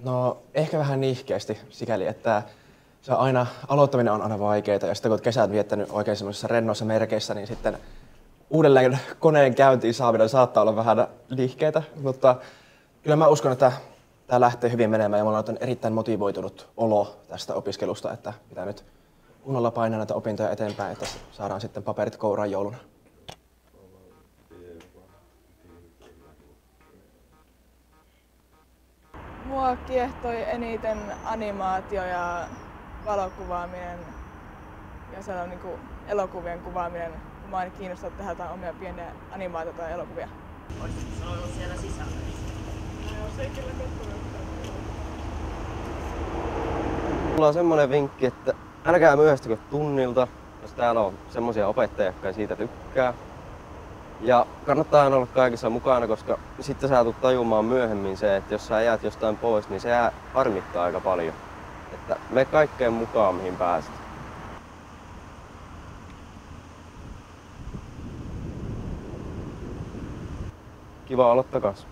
No ehkä vähän nihkeästi sikäli, että se on aina, aloittaminen on aina vaikeaa ja sitten kun olet kesät viettänyt oikein semmoisissa rennoissa merkeissä, niin sitten uudelleen koneen käyntiin saaminen saattaa olla vähän nihkeetä, mutta kyllä mä uskon, että tämä lähtee hyvin menemään ja mulla on erittäin motivoitunut olo tästä opiskelusta, että pitää nyt kunnolla painaa näitä opintoja eteenpäin, että saadaan sitten paperit kouraan jouluna. Mua kiehtoi eniten animaatio ja valokuvaaminen ja sellainen niin kuin elokuvien kuvaaminen. Mä oon kiinnostunut tehdä jotain omia pieniä animaatioita ja elokuvia. Olisitko sinä ollut siellä sisällä? Se ei kyllä kattonut. Mulla on semmonen vinkki, että älkää myöhästykö tunnilta, jos täällä on semmosia opettajia, jotka ei siitä tykkää. Ja kannattaa aina olla kaikissa mukana, koska sitten sä tulet tajumaan myöhemmin se, että jos sä jäät jostain pois, niin se harmittaa aika paljon. Että me kaikkeen mukaan mihin pääset. Kiva olla takas.